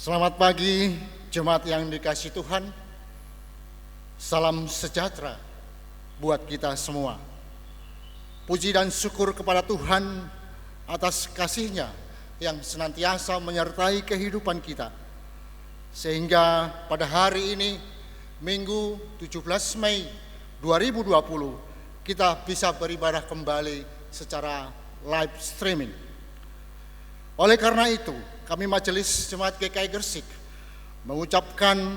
Selamat pagi, jemaat yang dikasihi Tuhan. Salam sejahtera buat kita semua. Puji dan syukur kepada Tuhan atas kasih-Nya yang senantiasa menyertai kehidupan kita. Sehingga pada hari ini, Minggu 17 Mei 2020, kita bisa beribadah kembali secara live streaming. Oleh karena itu, kami Majelis Jemaat GKI Gresik mengucapkan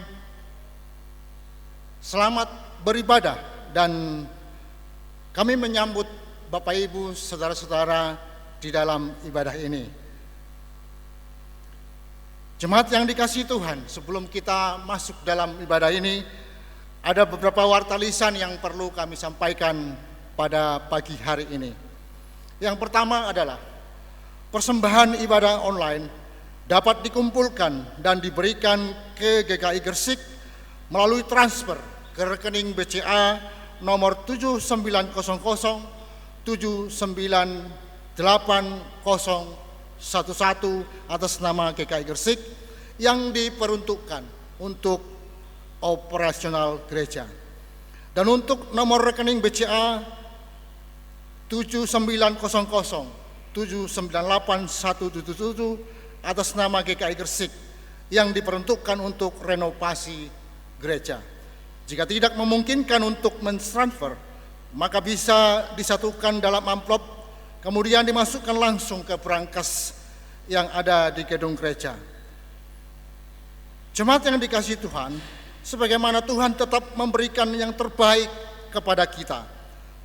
selamat beribadah dan kami menyambut Bapak Ibu, saudara-saudara di dalam ibadah ini. Jemaat yang dikasihi Tuhan, sebelum kita masuk dalam ibadah ini, ada beberapa warta lisan yang perlu kami sampaikan pada pagi hari ini. Yang pertama adalah persembahan ibadah online dapat dikumpulkan dan diberikan ke GKI Gresik melalui transfer ke rekening BCA nomor 7900798011 atas nama GKI Gresik yang diperuntukkan untuk operasional gereja. Dan untuk nomor rekening BCA 7900798177 atas nama GKI Gresik yang diperuntukkan untuk renovasi gereja. Jika tidak memungkinkan untuk mentransfer, maka bisa disatukan dalam amplop, kemudian dimasukkan langsung ke brankas yang ada di gedung gereja. Jemaat yang dikasihi Tuhan, sebagaimana Tuhan tetap memberikan yang terbaik kepada kita,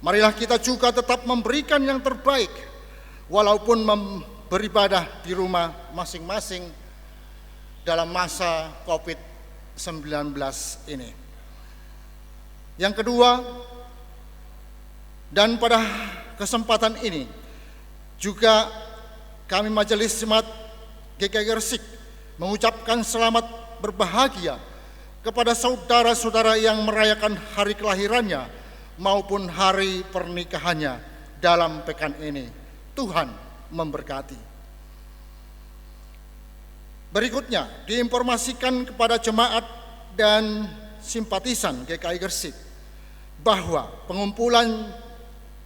marilah kita juga tetap memberikan yang terbaik, walaupun beribadah di rumah masing-masing dalam masa COVID-19 ini. Yang kedua, dan pada kesempatan ini juga kami Majelis Jemaat GKI Gresik mengucapkan selamat berbahagia kepada saudara-saudara yang merayakan hari kelahirannya maupun hari pernikahannya dalam pekan ini. Tuhan memberkati. Berikutnya diinformasikan kepada jemaat dan simpatisan GKI Gresik bahwa pengumpulan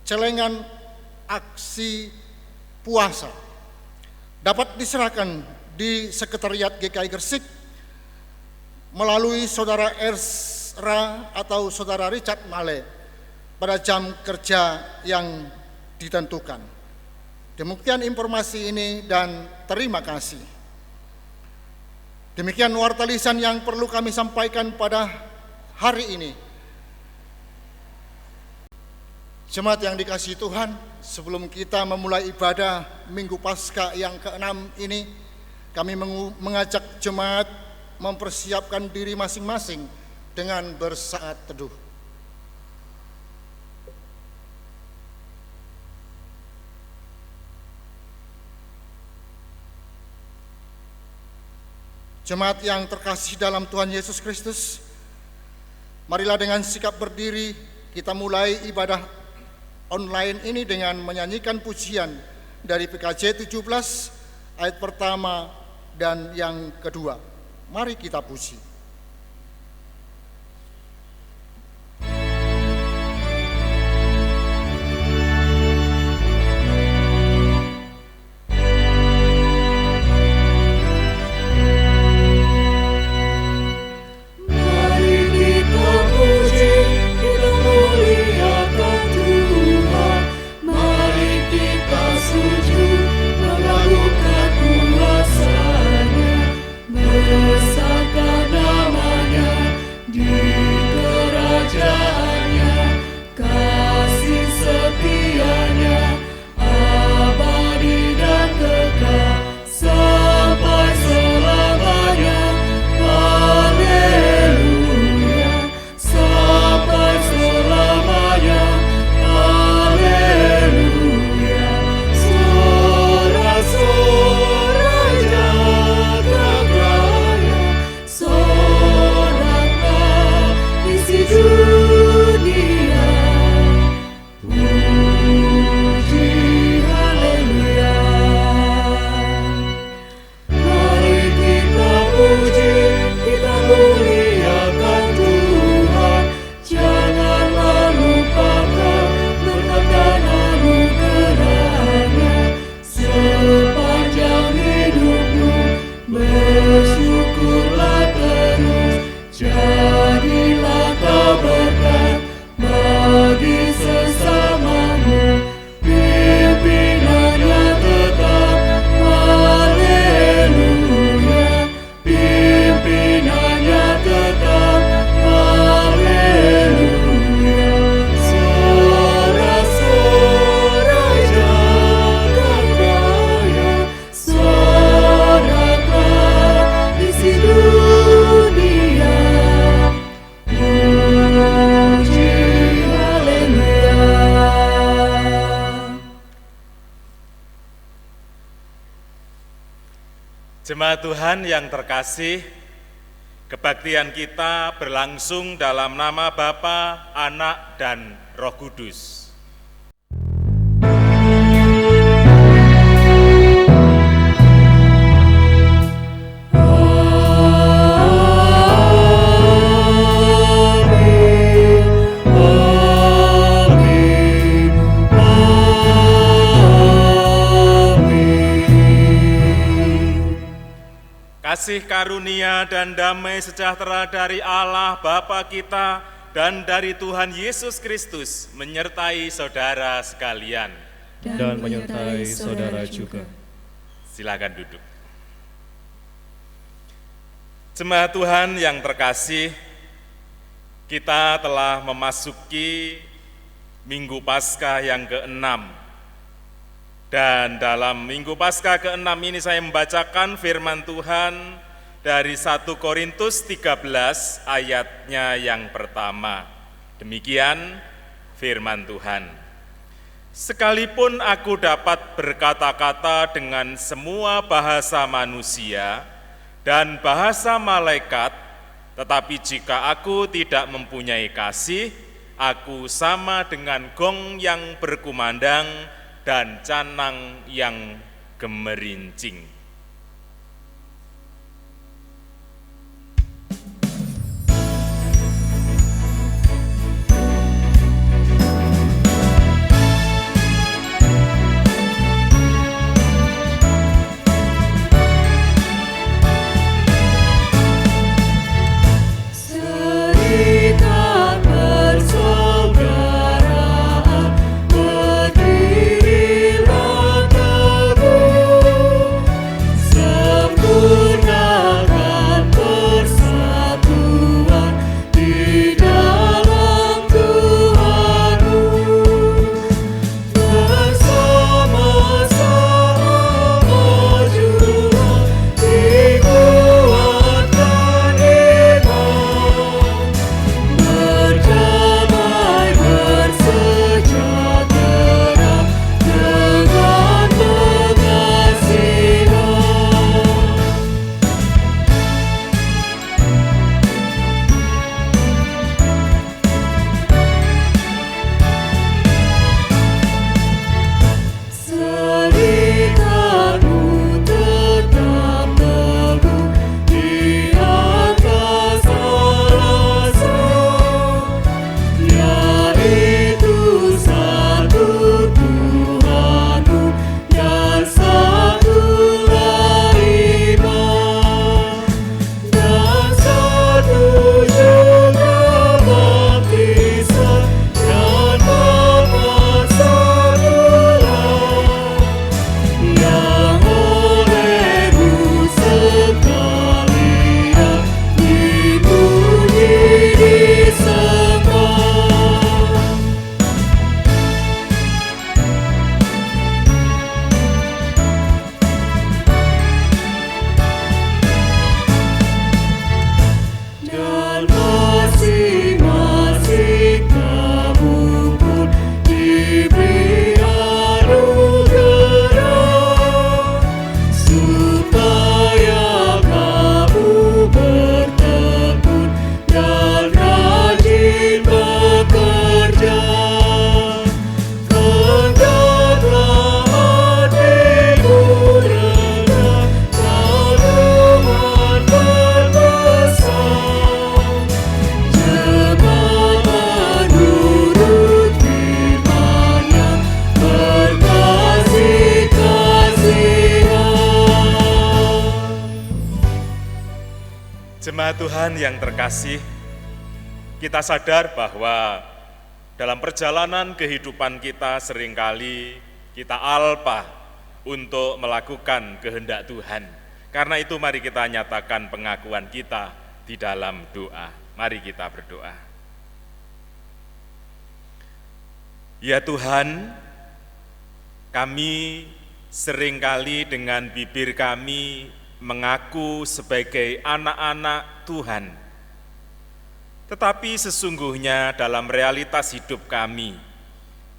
celengan aksi puasa dapat diserahkan di Sekretariat GKI Gresik melalui Saudara Ersra atau Saudara Richard Male pada jam kerja yang ditentukan. Demikian informasi ini dan terima kasih. Demikian warta lisan yang perlu kami sampaikan pada hari ini. Jemaat yang dikasihi Tuhan, sebelum kita memulai ibadah Minggu Paskah yang ke-6 ini, kami mengajak jemaat mempersiapkan diri masing-masing dengan bersaat teduh. Jemaat yang terkasih dalam Tuhan Yesus Kristus, marilah dengan sikap berdiri kita mulai ibadah online ini dengan menyanyikan pujian dari PKJ 17 ayat pertama dan yang kedua. Mari kita puji. Bersabda Jemaat Tuhan yang terkasih, kebaktian kita berlangsung dalam nama Bapa, Anak, dan Roh Kudus. Kasih karunia dan damai sejahtera dari Allah Bapa kita dan dari Tuhan Yesus Kristus menyertai saudara sekalian. Dan menyertai saudara juga. Silakan duduk. Jemaat Tuhan yang terkasih, kita telah memasuki Minggu Paskah yang ke-6. Dan dalam Minggu Paskah ke-6 ini saya membacakan firman Tuhan dari 1 Korintus 13 ayatnya yang pertama. Demikian firman Tuhan. Sekalipun aku dapat berkata-kata dengan semua bahasa manusia dan bahasa malaikat, tetapi jika aku tidak mempunyai kasih, aku sama dengan gong yang berkumandang dan canang yang gemerincing. Jemaat Tuhan yang terkasih, kita sadar bahwa dalam perjalanan kehidupan kita seringkali kita alpa untuk melakukan kehendak Tuhan. Karena itu mari kita nyatakan pengakuan kita di dalam doa. Mari kita berdoa. Ya Tuhan, kami seringkali dengan bibir kami mengaku sebagai anak-anak Tuhan. Tetapi sesungguhnya dalam realitas hidup kami,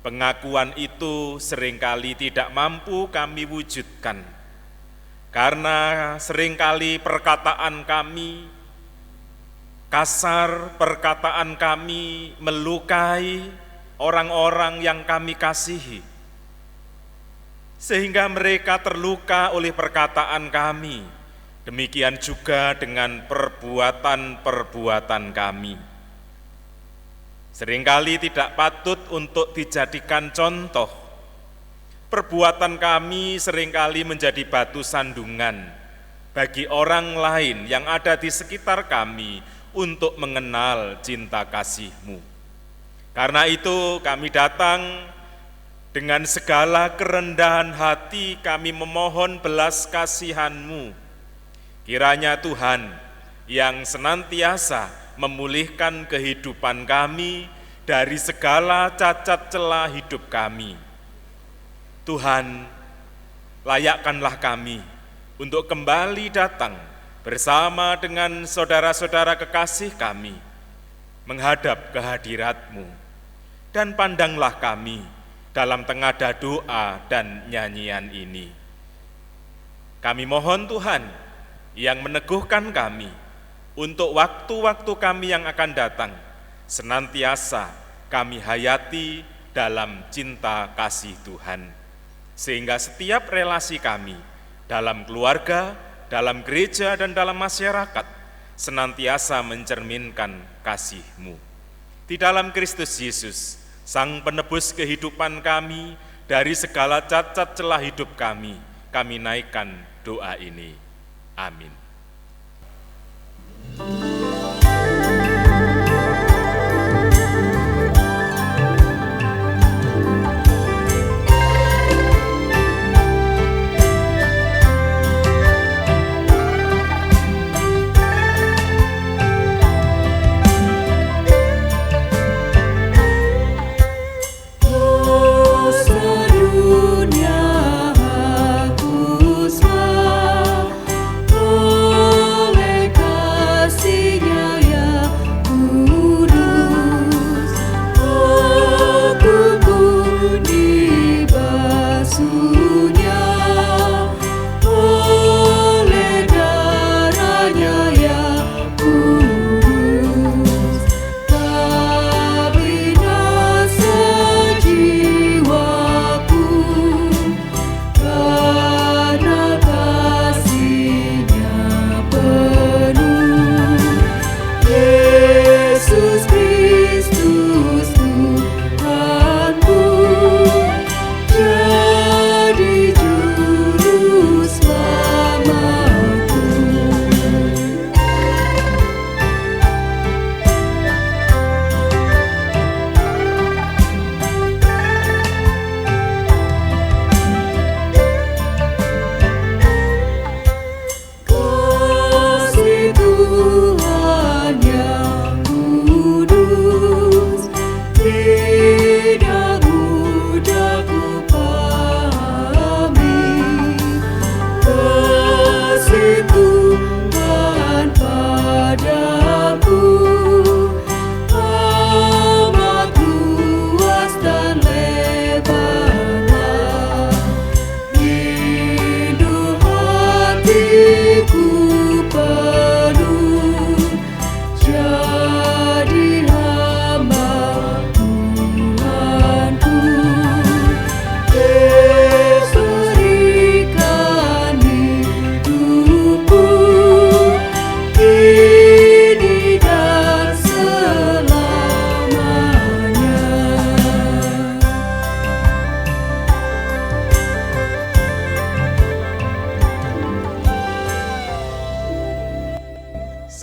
pengakuan itu seringkali tidak mampu kami wujudkan. karena seringkali perkataan kami kasar, perkataan kami melukai orang-orang yang kami kasihi, sehingga mereka terluka oleh perkataan kami. Demikian juga dengan perbuatan-perbuatan kami. Seringkali tidak patut untuk dijadikan contoh. Perbuatan kami seringkali menjadi batu sandungan bagi orang lain yang ada di sekitar kami untuk mengenal cinta kasih-Mu. Karena itu kami datang dengan segala kerendahan hati, kami memohon belas kasihan-Mu. Kiranya Tuhan yang senantiasa memulihkan kehidupan kami dari segala cacat celah hidup kami. Tuhan, layakkanlah kami untuk kembali datang bersama dengan saudara-saudara kekasih kami, menghadap kehadirat-Mu, dan pandanglah kami dalam tengadah doa dan nyanyian ini. Kami mohon Tuhan yang meneguhkan kami untuk waktu-waktu kami yang akan datang, senantiasa kami hayati dalam cinta kasih Tuhan, sehingga setiap relasi kami dalam keluarga, dalam gereja, dan dalam masyarakat senantiasa mencerminkan kasih-Mu. Di dalam Kristus Yesus, Sang Penebus kehidupan kami, dari segala cacat celah hidup kami naikkan doa ini. Amin.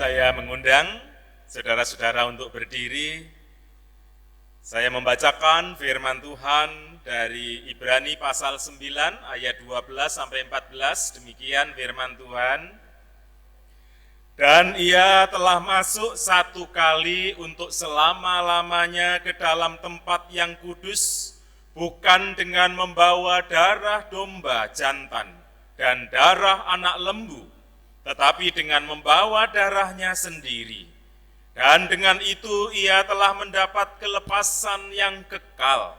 Saya mengundang saudara-saudara untuk berdiri. Saya membacakan firman Tuhan dari Ibrani pasal 9 ayat 12 sampai 14. Demikian firman Tuhan. Dan ia telah masuk satu kali untuk selama-lamanya ke dalam tempat yang kudus, bukan dengan membawa darah domba jantan dan darah anak lembu, tetapi dengan membawa darahnya sendiri. Dan dengan itu ia telah mendapat kelepasan yang kekal.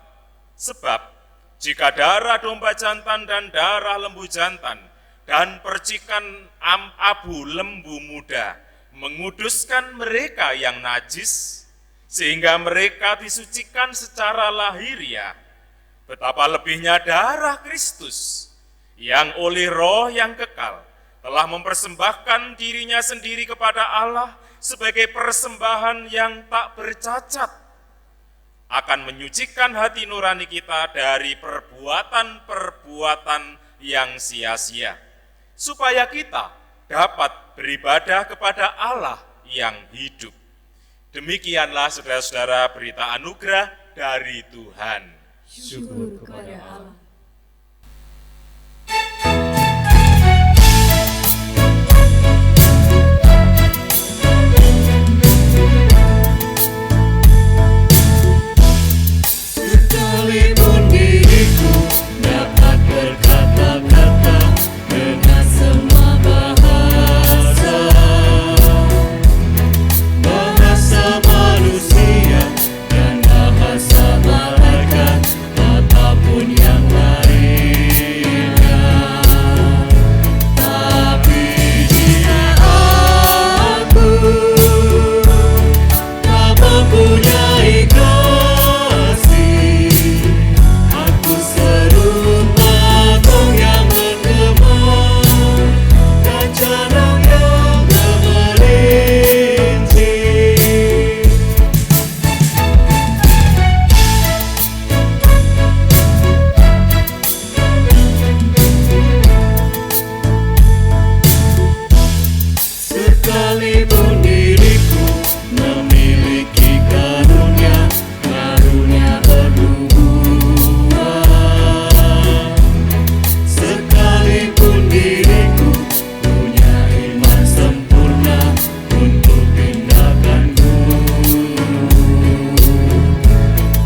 Sebab jika darah domba jantan dan darah lembu jantan dan percikan abu lembu muda menguduskan mereka yang najis, sehingga mereka disucikan secara lahiriah. Betapa lebihnya darah Kristus yang oleh Roh yang kekal telah mempersembahkan dirinya sendiri kepada Allah sebagai persembahan yang tak bercacat, akan menyucikan hati nurani kita dari perbuatan-perbuatan yang sia-sia, supaya kita dapat beribadah kepada Allah yang hidup. Demikianlah saudara-saudara berita anugerah dari Tuhan. Syukur kepada Allah. Sekalipun diriku dapat berkata-kata dengan semua bahasa manusia dan bahasa malaikat ataupun yang lainnya, tapi jika aku tak mempunyai kasih, aku serupa gong yang bergema dan canang yang bermelincir. Sekalipun diriku memiliki karunia bernubuat, sekalipun diriku punya iman sempurna untuk tindakanku,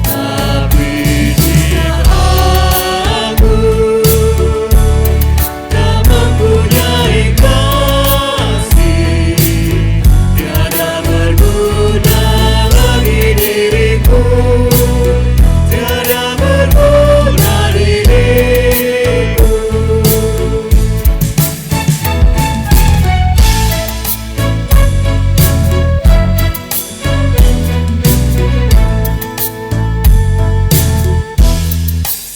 tapi jika aku tak mempunyai kasih, tiada berguna bagi diriku, tiada berguna diriku.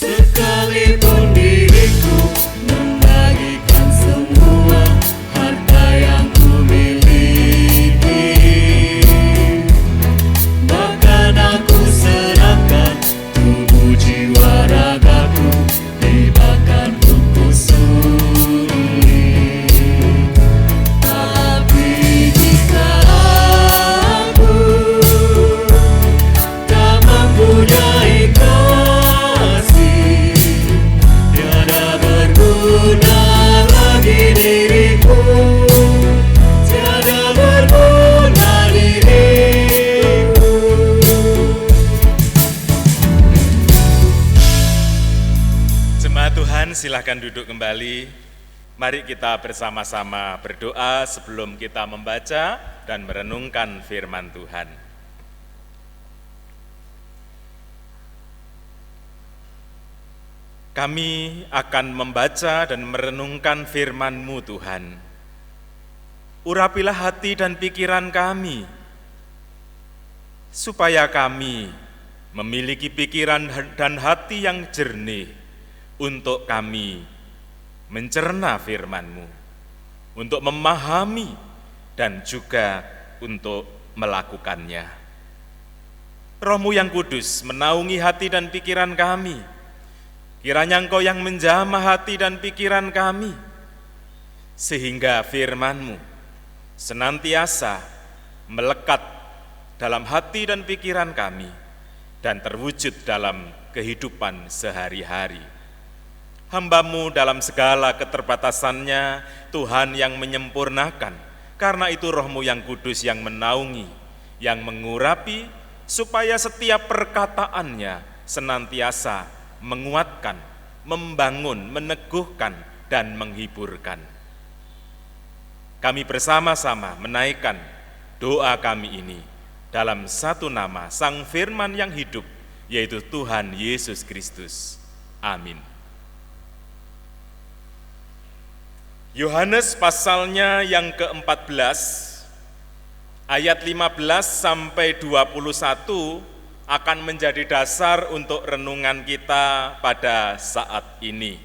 Sekalipun diriku membagikan semua harta yang kumiliki, bahkan aku serahkan tubuh jiwa ragaku dibakar untuk suli, tapi jika aku tak mempunyai kasih, tiada berguna bagi diriku, tiada berguna diriku. Jemaat Tuhan, silakan duduk kembali. Mari kita bersama-sama berdoa sebelum kita membaca dan merenungkan firman Tuhan. Kami akan membaca dan merenungkan firman-Mu, Tuhan. Urapilah hati dan pikiran kami, supaya kami memiliki pikiran dan hati yang jernih untuk kami mencerna firman-Mu, untuk memahami dan juga untuk melakukannya. Roh-Mu yang kudus menaungi hati dan pikiran kami. Kiranya Engkau yang menjamah hati dan pikiran kami, sehingga firman-Mu senantiasa melekat dalam hati dan pikiran kami dan terwujud dalam kehidupan sehari-hari. Hamba-Mu dalam segala keterbatasannya, Tuhan yang menyempurnakan. Karena itu Roh-Mu yang kudus yang menaungi, yang mengurapi, supaya setiap perkataannya senantiasa menguatkan, membangun, meneguhkan, dan menghiburkan. Kami bersama-sama menaikkan doa kami ini dalam satu nama Sang Firman yang hidup, yaitu Tuhan Yesus Kristus. Amin. Yohanes pasalnya yang ke-14, ayat 15 sampai 21 akan menjadi dasar untuk renungan kita pada saat ini.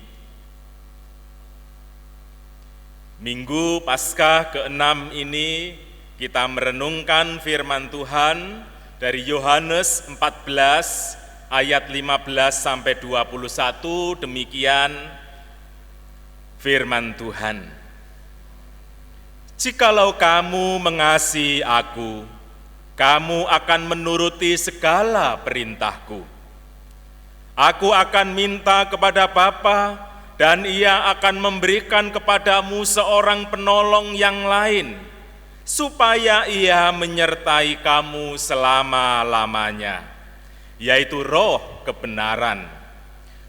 Minggu Paskah ke-6 ini kita merenungkan firman Tuhan dari Yohanes 14 ayat 15 sampai 21, demikian firman Tuhan. Jikalau kamu mengasihi aku, kamu akan menuruti segala perintahku. Aku akan minta kepada Bapa, dan Ia akan memberikan kepadamu seorang penolong yang lain, supaya Ia menyertai kamu selama-lamanya, yaitu Roh kebenaran.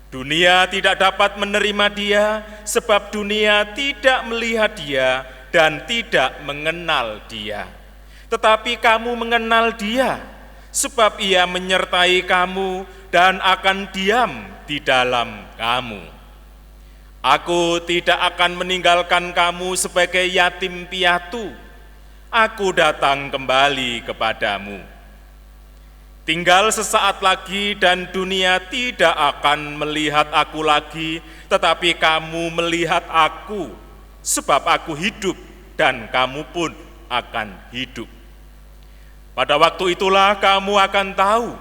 Dunia tidak dapat menerima Dia, sebab dunia tidak melihat Dia dan tidak mengenal Dia. Tetapi kamu mengenal Dia, sebab Ia menyertai kamu dan akan diam di dalam kamu. Aku tidak akan meninggalkan kamu sebagai yatim piatu. Aku datang kembali kepadamu. Tinggal sesaat lagi dan dunia tidak akan melihat aku lagi, tetapi kamu melihat aku, sebab aku hidup dan kamu pun akan hidup. Pada waktu itulah kamu akan tahu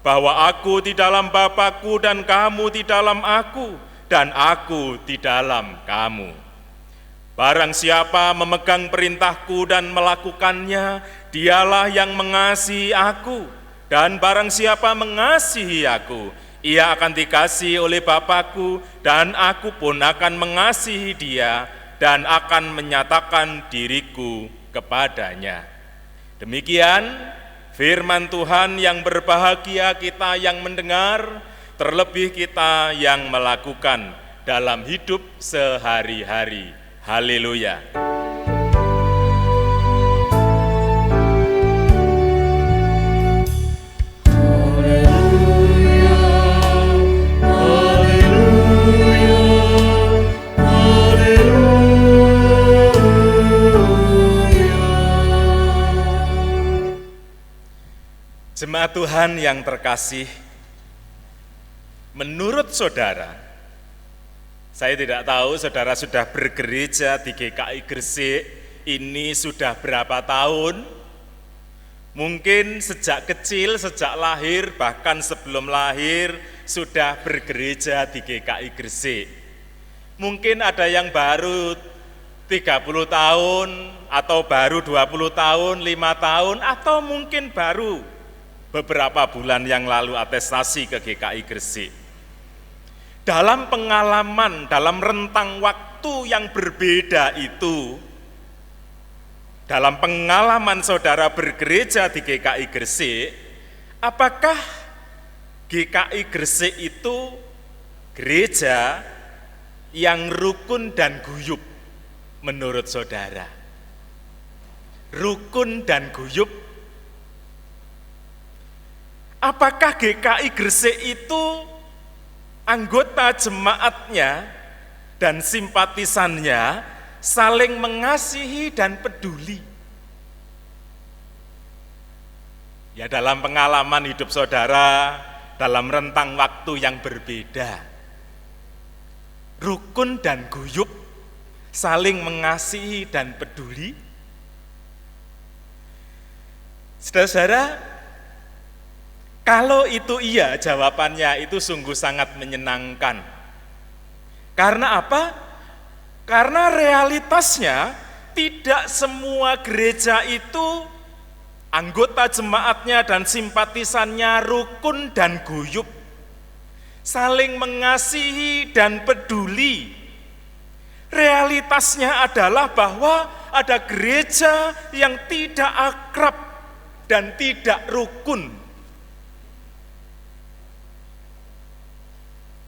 bahwa aku di dalam Bapa-Ku dan kamu di dalam aku, dan aku di dalam kamu. Barang siapa memegang perintahku dan melakukannya, dialah yang mengasihi aku. Dan barang siapa mengasihi aku, ia akan dikasihi oleh Bapa-Ku, dan aku pun akan mengasihi dia, dan akan menyatakan diriku kepadanya. Demikian firman Tuhan. Yang berbahagia kita yang mendengar, terlebih kita yang melakukan dalam hidup sehari-hari. Haleluya. Jemaat Tuhan yang terkasih, menurut saudara, saya tidak tahu saudara sudah bergereja di GKI Gresik ini sudah berapa tahun. Mungkin sejak kecil, sejak lahir, bahkan sebelum lahir sudah bergereja di GKI Gresik. Mungkin ada yang baru 30 tahun, atau baru 20 tahun, 5 tahun, atau mungkin baru beberapa bulan yang lalu atestasi ke GKI Gresik. Dalam pengalaman, dalam rentang waktu yang berbeda itu, dalam pengalaman saudara bergereja di GKI Gresik, apakah GKI Gresik itu gereja yang rukun dan guyup menurut saudara? Rukun dan guyup. Apakah GKI Gresik itu anggota jemaatnya dan simpatisannya saling mengasihi dan peduli? Ya, dalam pengalaman hidup saudara, dalam rentang waktu yang berbeda, rukun dan guyup, saling mengasihi dan peduli. Saudara-saudara, kalau itu iya, jawabannya itu sungguh sangat menyenangkan. Karena apa? Karena realitasnya tidak semua gereja itu anggota jemaatnya dan simpatisannya rukun dan guyup, saling mengasihi dan peduli. Realitasnya adalah bahwa ada gereja yang tidak akrab dan tidak rukun.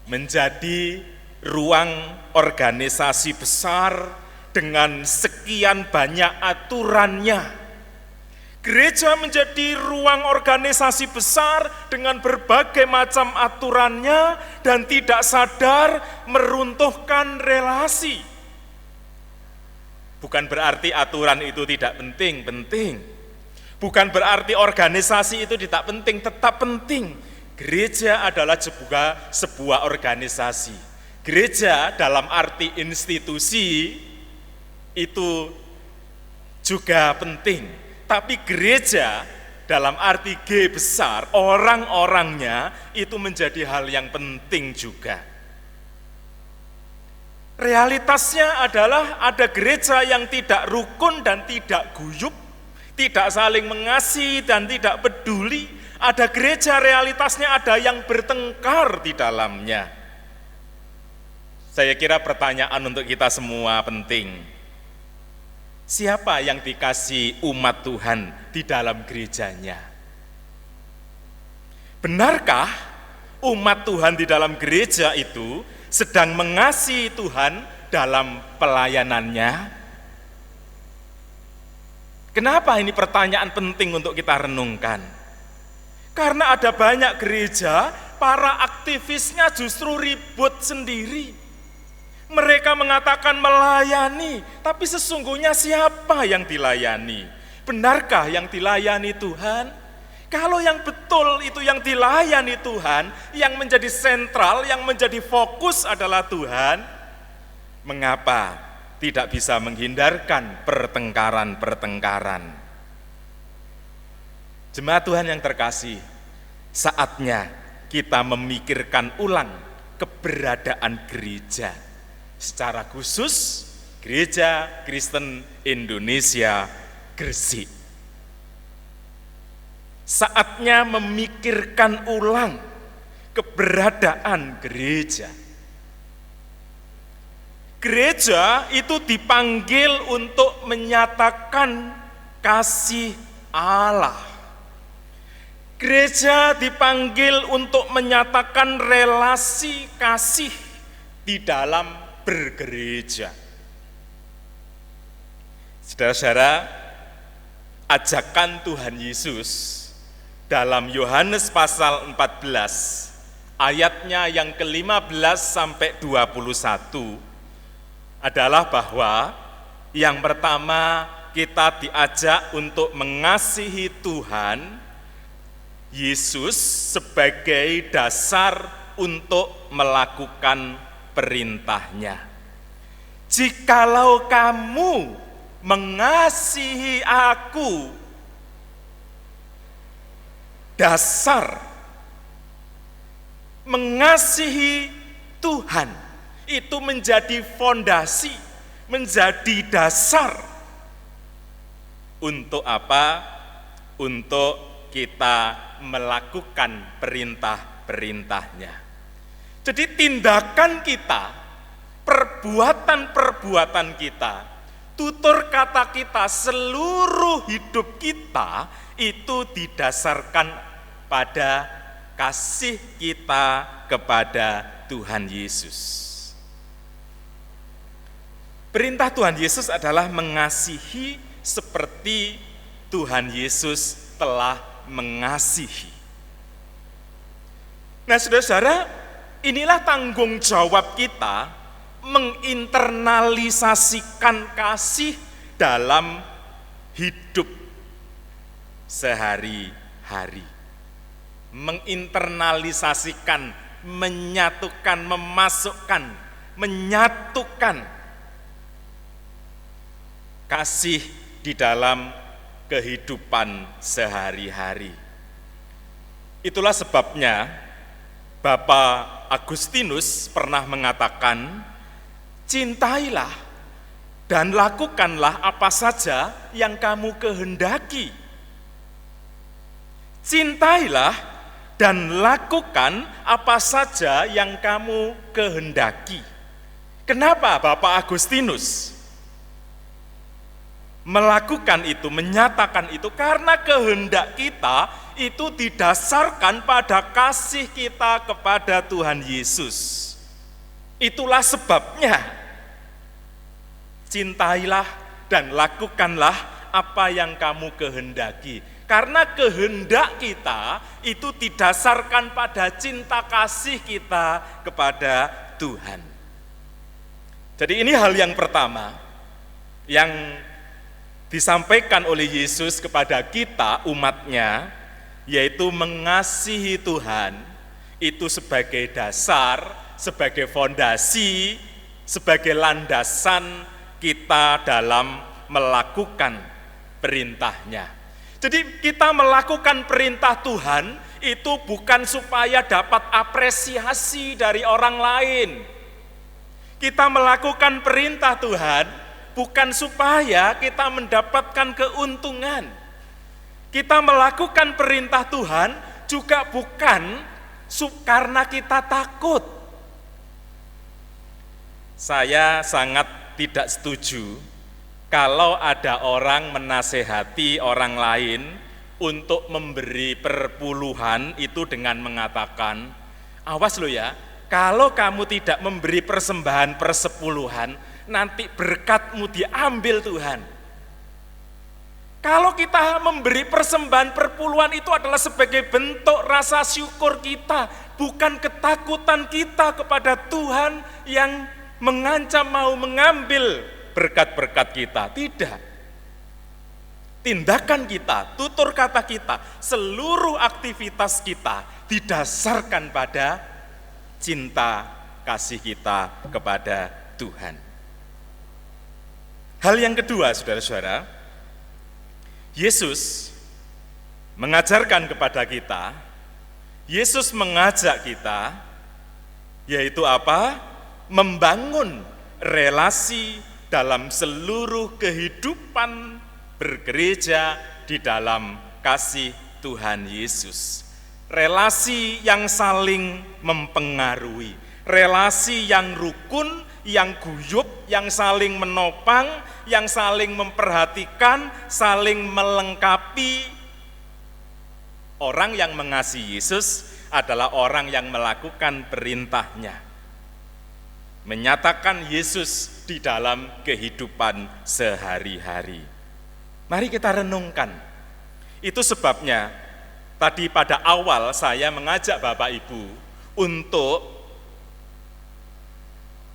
Menjadi ruang organisasi besar dengan sekian banyak aturannya. Gereja menjadi ruang organisasi besar dengan berbagai macam aturannya dan tidak sadar meruntuhkan relasi. Bukan berarti aturan itu tidak penting, penting. Bukan berarti organisasi itu tidak penting, tetap penting. Gereja adalah juga sebuah organisasi. Gereja dalam arti institusi itu juga penting. Tapi gereja dalam arti G besar, orang-orangnya itu menjadi hal yang penting juga. Realitasnya adalah ada gereja yang tidak rukun dan tidak guyup, tidak saling mengasihi dan tidak peduli. Ada gereja realitasnya ada yang bertengkar di dalamnya. Saya kira pertanyaan untuk kita semua penting. Siapa yang dikasih umat Tuhan di dalam gerejanya? Benarkah umat Tuhan di dalam gereja itu sedang mengasihi Tuhan dalam pelayanannya? Kenapa ini pertanyaan penting untuk kita renungkan? Karena ada banyak gereja, para aktivisnya justru ribut sendiri. Mereka mengatakan melayani, tapi sesungguhnya siapa yang dilayani? Benarkah yang dilayani Tuhan? Kalau yang betul itu yang dilayani Tuhan, yang menjadi sentral, yang menjadi fokus adalah Tuhan, mengapa tidak bisa menghindarkan pertengkaran-pertengkaran? Jemaat Tuhan yang terkasih, saatnya kita memikirkan ulang keberadaan gereja. Secara khusus, Gereja Kristen Indonesia Gresik. Saatnya memikirkan ulang keberadaan gereja. Gereja itu dipanggil untuk menyatakan kasih Allah. Gereja dipanggil untuk menyatakan relasi kasih di dalam bergereja. Saudara-saudara, ajakan Tuhan Yesus dalam Yohanes pasal 14 ayatnya yang ke-15 sampai 21 adalah bahwa yang pertama kita diajak untuk mengasihi Tuhan Yesus sebagai dasar untuk melakukan perintahnya. Jikalau kamu mengasihi aku, dasar mengasihi Tuhan itu menjadi fondasi, menjadi dasar untuk apa? Untuk kita melakukan perintah-perintahnya. Jadi tindakan kita, perbuatan-perbuatan kita, tutur kata kita, seluruh hidup kita itu didasarkan pada kasih kita kepada Tuhan Yesus. Perintah Tuhan Yesus adalah mengasihi seperti Tuhan Yesus telah mengasihi. Nah, saudara-saudara, inilah tanggung jawab kita menginternalisasikan kasih dalam hidup sehari-hari. Menginternalisasikan, menyatukan, memasukkan, menyatukan kasih di dalam kehidupan sehari-hari. Itulah sebabnya Bapak Agustinus pernah mengatakan, cintailah dan lakukanlah apa saja yang kamu kehendaki. Cintailah dan lakukan apa saja yang kamu kehendaki. Kenapa Bapak Agustinus melakukan itu, menyatakan itu? Karena kehendak kita itu didasarkan pada kasih kita kepada Tuhan Yesus. Itulah sebabnya cintailah dan lakukanlah apa yang kamu kehendaki. Karena kehendak kita itu didasarkan pada cinta kasih kita kepada Tuhan. Jadi ini hal yang pertama. yang disampaikan oleh Yesus kepada kita umatnya, yaitu mengasihi Tuhan, itu sebagai dasar, sebagai fondasi, sebagai landasan kita dalam melakukan perintahnya. Jadi kita melakukan perintah Tuhan itu bukan supaya dapat apresiasi dari orang lain. Kita melakukan perintah Tuhan bukan supaya kita mendapatkan keuntungan. Kita melakukan perintah Tuhan juga bukan karena kita takut. Saya sangat tidak setuju kalau ada orang menasehati orang lain untuk memberi perpuluhan itu dengan mengatakan, awas lo ya, kalau kamu tidak memberi persembahan persepuluhan, nanti berkatmu diambil Tuhan. Kalau kita memberi persembahan perpuluhan itu adalah sebagai bentuk rasa syukur kita, bukan ketakutan kita kepada Tuhan yang mengancam mau mengambil berkat-berkat kita. Tidak. Tindakan kita, tutur kata kita, seluruh aktivitas kita didasarkan pada cinta kasih kita kepada Tuhan. Hal yang kedua, saudara-saudara, Yesus mengajarkan kepada kita, Yesus mengajak kita, yaitu apa? Membangun relasi dalam seluruh kehidupan bergereja di dalam kasih Tuhan Yesus. Relasi yang saling mempengaruhi, relasi yang rukun, yang guyup, yang saling menopang, yang saling memperhatikan, saling melengkapi. Orang yang mengasihi Yesus adalah orang yang melakukan perintahnya, menyatakan Yesus di dalam kehidupan sehari-hari. Mari kita renungkan. Itu sebabnya tadi pada awal saya mengajak Bapak Ibu untuk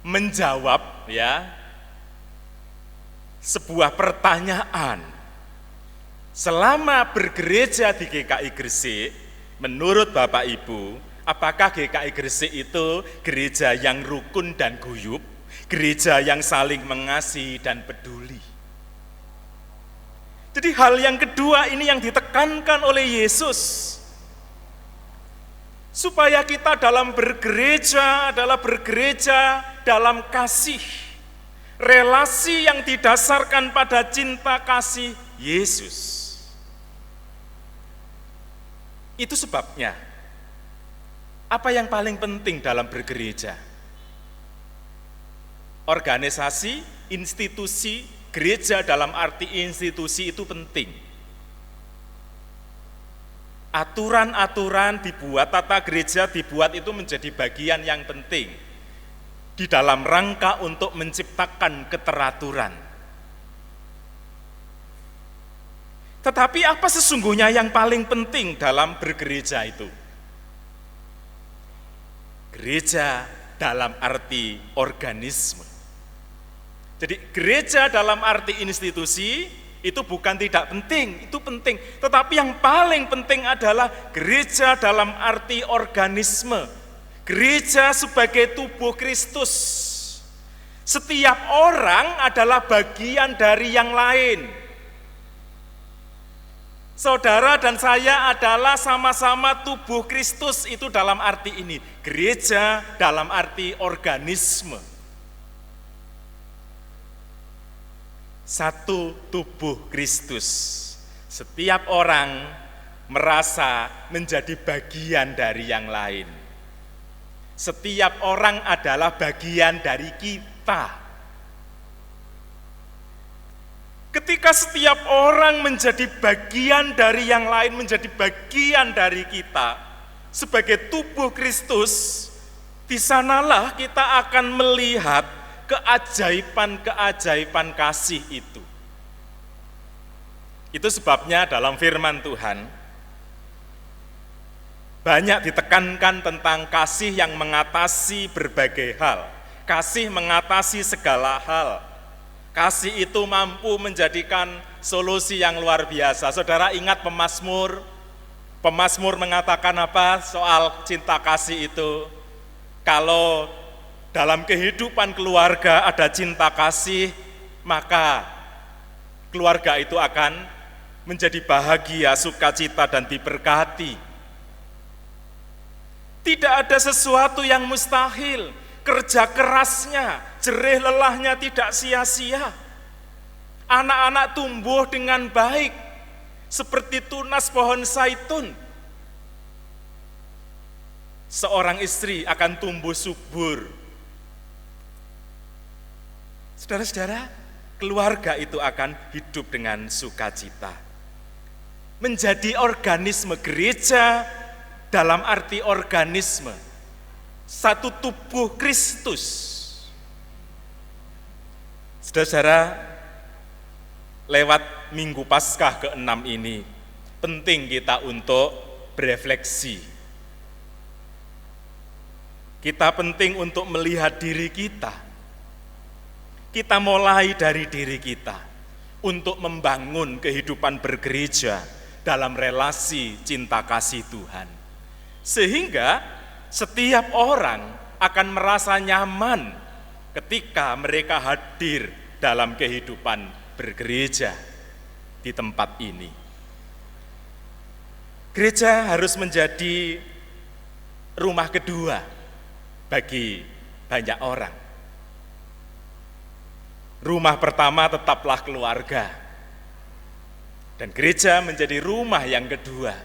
menjawab sebuah pertanyaan. Selama bergereja di GKI Gresik, menurut Bapak Ibu, apakah GKI Gresik itu gereja yang rukun dan guyup, gereja yang saling mengasihi dan peduli? Jadi hal yang kedua ini yang ditekankan oleh Yesus. Supaya kita dalam bergereja adalah bergereja dalam kasih. Relasi yang didasarkan pada cinta kasih Yesus. Itu sebabnya, apa yang paling penting dalam bergereja? Organisasi, institusi, gereja dalam arti institusi itu penting. Aturan-aturan dibuat, tata gereja dibuat itu menjadi bagian yang penting di dalam rangka untuk menciptakan keteraturan. Tetapi apa sesungguhnya yang paling penting dalam bergereja itu? Gereja dalam arti organisme. Jadi gereja dalam arti institusi itu bukan tidak penting, itu penting. Tetapi yang paling penting adalah gereja dalam arti organisme. Gereja sebagai tubuh Kristus. Setiap orang adalah bagian dari yang lain. Saudara dan saya adalah sama-sama tubuh Kristus, itu dalam arti ini. Gereja dalam arti organisme. Satu tubuh Kristus. Setiap orang merasa menjadi bagian dari yang lain. Setiap orang adalah bagian dari kita. Ketika setiap orang menjadi bagian dari yang lain, menjadi bagian dari kita sebagai tubuh Kristus, di sanalah kita akan melihat keajaiban-keajaiban kasih itu. Itu sebabnya dalam firman Tuhan banyak ditekankan tentang kasih yang mengatasi berbagai hal. Kasih mengatasi segala hal. Kasih itu mampu menjadikan solusi yang luar biasa. Saudara ingat pemazmur? Pemazmur mengatakan apa soal cinta kasih itu? Kalau dalam kehidupan keluarga ada cinta kasih, maka keluarga itu akan menjadi bahagia, sukacita, dan diberkati. Tidak ada sesuatu yang mustahil. Kerja kerasnya, jerih lelahnya tidak sia-sia. Anak-anak tumbuh dengan baik, seperti tunas pohon zaitun. Seorang istri akan tumbuh subur. Saudara-saudara, keluarga itu akan hidup dengan sukacita. Menjadi organisme gereja dalam arti organisme, satu tubuh Kristus. Saudara-saudara, lewat Minggu Paskah ke-6 ini, penting kita untuk berefleksi. Kita penting untuk melihat diri kita. Kita mulai dari diri kita untuk membangun kehidupan bergereja dalam relasi cinta kasih Tuhan. Sehingga setiap orang akan merasa nyaman ketika mereka hadir dalam kehidupan bergereja di tempat ini. Gereja harus menjadi rumah kedua bagi banyak orang. Rumah pertama tetaplah keluarga, dan gereja menjadi rumah yang kedua.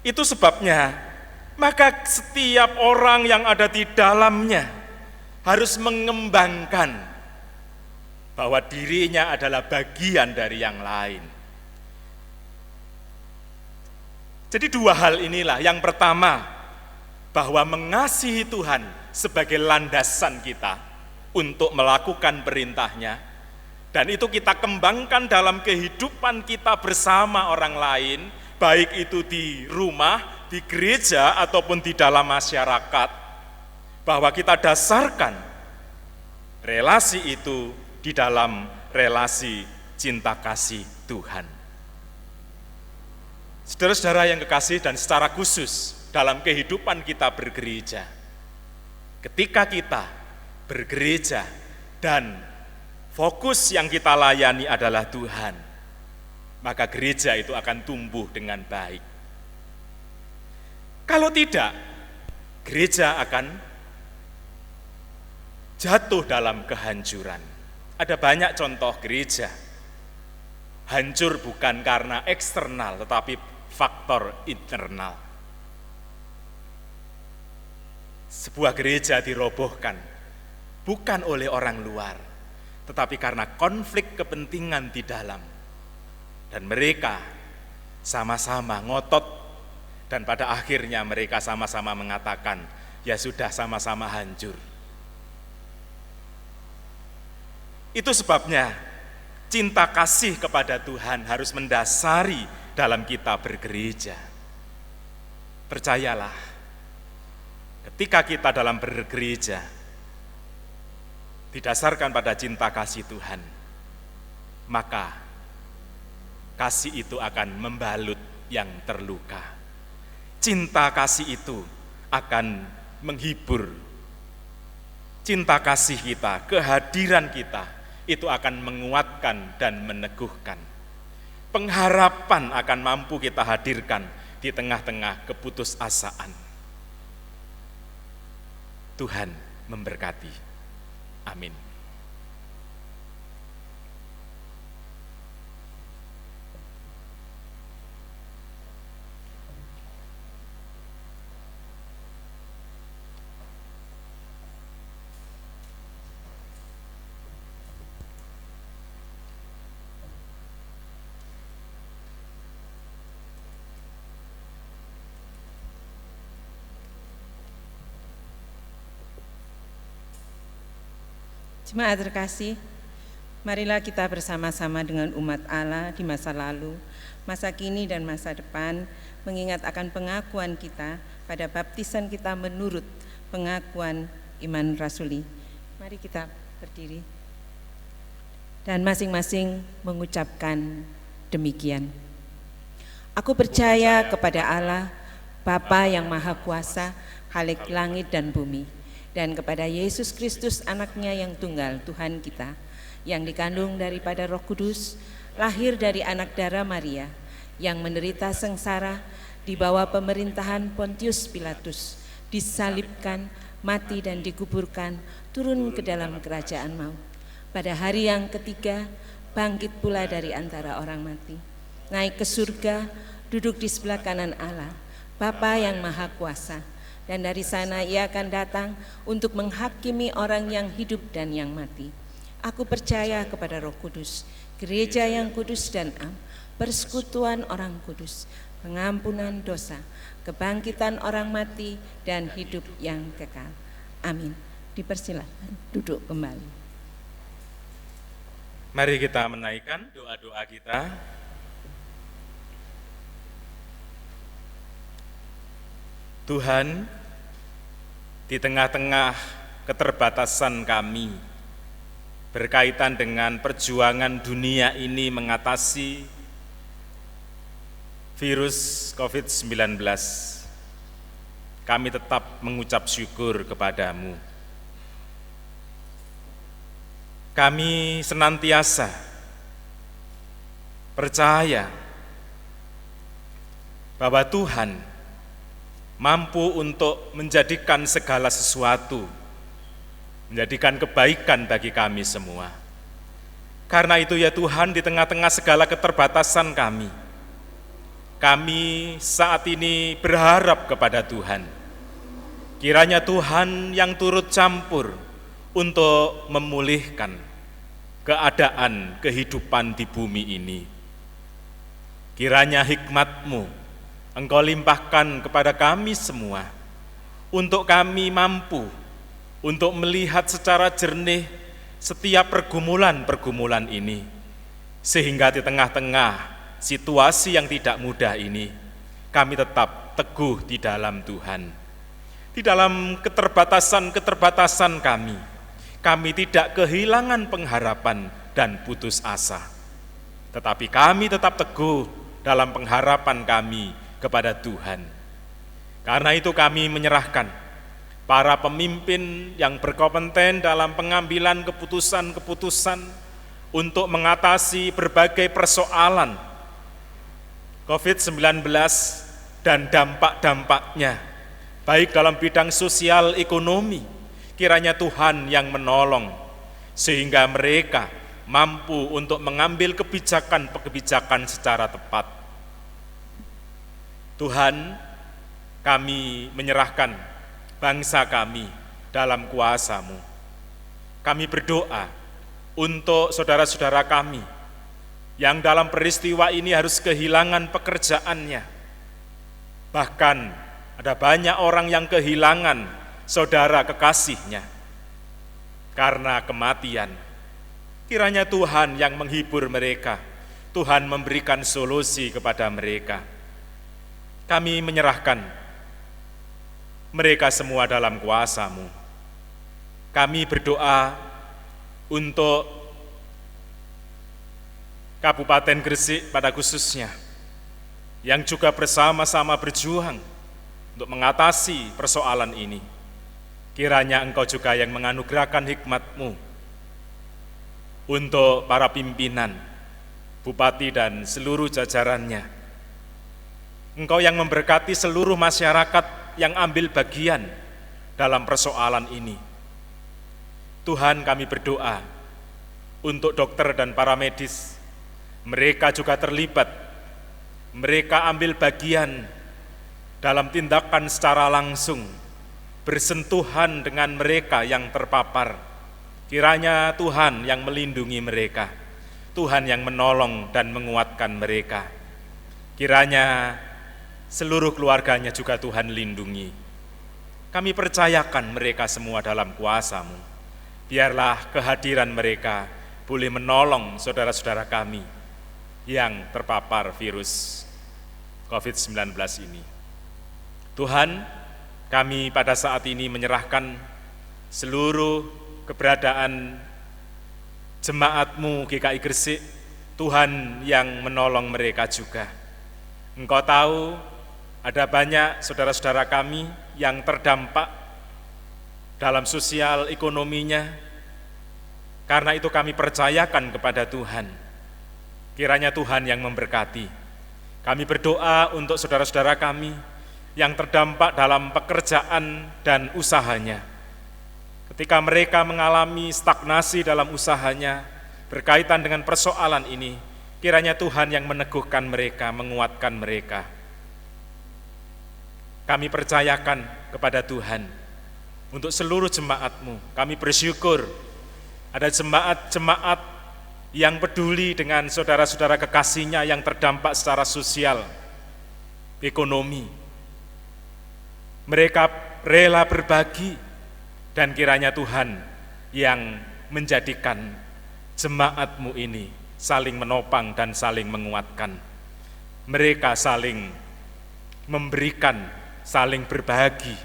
Itu sebabnya, maka setiap orang yang ada di dalamnya harus mengembangkan bahwa dirinya adalah bagian dari yang lain. Jadi dua hal inilah. Yang pertama, bahwa mengasihi Tuhan sebagai landasan kita untuk melakukan perintahnya, dan itu kita kembangkan dalam kehidupan kita bersama orang lain, baik itu di rumah, di gereja, ataupun di dalam masyarakat, bahwa kita dasarkan relasi itu di dalam relasi cinta kasih Tuhan. Saudara-saudara yang kekasih, dan secara khusus dalam kehidupan kita bergereja, ketika kita bergereja dan fokus yang kita layani adalah Tuhan, maka gereja itu akan tumbuh dengan baik. Kalau tidak, gereja akan jatuh dalam kehancuran. Ada banyak contoh gereja hancur bukan karena eksternal, tetapi faktor internal. Sebuah gereja dirobohkan bukan oleh orang luar, tetapi karena konflik kepentingan di dalam. Dan mereka sama-sama ngotot, dan pada akhirnya mereka sama-sama mengatakan, ya sudah, sama-sama hancur. Itu sebabnya cinta kasih kepada Tuhan harus mendasari dalam kita bergereja. Percayalah, ketika kita dalam bergereja didasarkan pada cinta kasih Tuhan, maka kasih itu akan membalut yang terluka. Cinta kasih itu akan menghibur. Cinta kasih kita, kehadiran kita, itu akan menguatkan dan meneguhkan. Pengharapan akan mampu kita hadirkan di tengah-tengah keputusasaan. Tuhan memberkati. Amin. Jemaat terkasih, marilah kita bersama-sama dengan umat Allah di masa lalu, masa kini dan masa depan, mengingat akan pengakuan kita pada baptisan kita menurut pengakuan iman rasuli. Mari kita berdiri. Dan masing-masing mengucapkan demikian. Aku percaya kepada Allah, Bapa yang Maha Kuasa, Khalik langit dan bumi, dan kepada Yesus Kristus anaknya yang tunggal, Tuhan kita, yang dikandung daripada Roh Kudus, lahir dari anak darah Maria, yang menderita sengsara di bawah pemerintahan Pontius Pilatus, disalibkan, mati dan dikuburkan, turun ke dalam kerajaan maut. Pada hari yang ketiga, bangkit pula dari antara orang mati, naik ke surga, duduk di sebelah kanan Allah, Bapa yang Maha Kuasa, dan dari sana ia akan datang untuk menghakimi orang yang hidup dan yang mati. Aku percaya kepada Roh Kudus, gereja yang kudus dan am, persekutuan orang kudus, pengampunan dosa, kebangkitan orang mati, dan hidup yang kekal. Amin. Dipersilakan duduk kembali. Mari kita menaikkan doa-doa kita. Tuhan, di tengah-tengah keterbatasan kami berkaitan dengan perjuangan dunia ini mengatasi virus COVID-19, kami tetap mengucap syukur kepadamu. Kami senantiasa percaya bahwa Tuhan mampu untuk menjadikan segala sesuatu, menjadikan kebaikan bagi kami semua. Karena itu ya Tuhan, di tengah-tengah segala keterbatasan kami saat ini berharap kepada Tuhan. Kiranya Tuhan yang turut campur untuk memulihkan keadaan kehidupan di bumi ini. Kiranya hikmat-Mu Engkau limpahkan kepada kami semua, untuk kami mampu untuk melihat secara jernih setiap pergumulan-pergumulan ini, sehingga di tengah-tengah situasi yang tidak mudah ini, kami tetap teguh di dalam Tuhan. Di dalam keterbatasan-keterbatasan kami tidak kehilangan pengharapan dan putus asa. Tetapi kami tetap teguh dalam pengharapan kami kepada Tuhan. Karena itu kami menyerahkan para pemimpin yang berkompeten dalam pengambilan keputusan-keputusan untuk mengatasi berbagai persoalan COVID-19 dan dampak-dampaknya, baik dalam bidang sosial ekonomi. Kiranya Tuhan yang menolong, sehingga mereka mampu untuk mengambil kebijakan-kebijakan secara tepat. Tuhan, kami menyerahkan bangsa kami dalam kuasa-Mu. Kami berdoa untuk saudara-saudara kami yang dalam peristiwa ini harus kehilangan pekerjaannya. Bahkan ada banyak orang yang kehilangan saudara kekasihnya karena kematian. Kiranya Tuhan yang menghibur mereka, Tuhan memberikan solusi kepada mereka. Kami menyerahkan mereka semua dalam kuasa-Mu. Kami berdoa untuk Kabupaten Gresik pada khususnya, yang juga bersama-sama berjuang untuk mengatasi persoalan ini. Kiranya Engkau juga yang menganugerahkan hikmat-Mu untuk para pimpinan, bupati dan seluruh jajarannya. Engkau yang memberkati seluruh masyarakat yang ambil bagian dalam persoalan ini. Tuhan, kami berdoa untuk dokter dan para medis. Mereka juga terlibat, mereka ambil bagian dalam tindakan secara langsung, bersentuhan dengan mereka yang terpapar. Kiranya Tuhan yang melindungi mereka, Tuhan yang menolong dan menguatkan mereka. Kiranya seluruh keluarganya juga Tuhan lindungi. Kami percayakan mereka semua dalam kuasa-Mu. Biarlah kehadiran mereka boleh menolong saudara-saudara kami yang terpapar virus COVID-19 ini. Tuhan, kami pada saat ini menyerahkan seluruh keberadaan jemaat-Mu GKI Gresik, Tuhan yang menolong mereka juga. Engkau tahu ada banyak saudara-saudara kami yang terdampak dalam sosial ekonominya. Karena itu kami percayakan kepada Tuhan. Kiranya Tuhan yang memberkati. Kami berdoa untuk saudara-saudara kami yang terdampak dalam pekerjaan dan usahanya. Ketika mereka mengalami stagnasi dalam usahanya berkaitan dengan persoalan ini, kiranya Tuhan yang meneguhkan mereka, menguatkan mereka. Kami percayakan kepada Tuhan untuk seluruh jemaat-Mu. Kami bersyukur ada jemaat-jemaat yang peduli dengan saudara-saudara kekasihnya yang terdampak secara sosial, ekonomi. Mereka rela berbagi, dan kiranya Tuhan yang menjadikan jemaat-Mu ini saling menopang dan saling menguatkan. Mereka saling memberikan, saling berbagi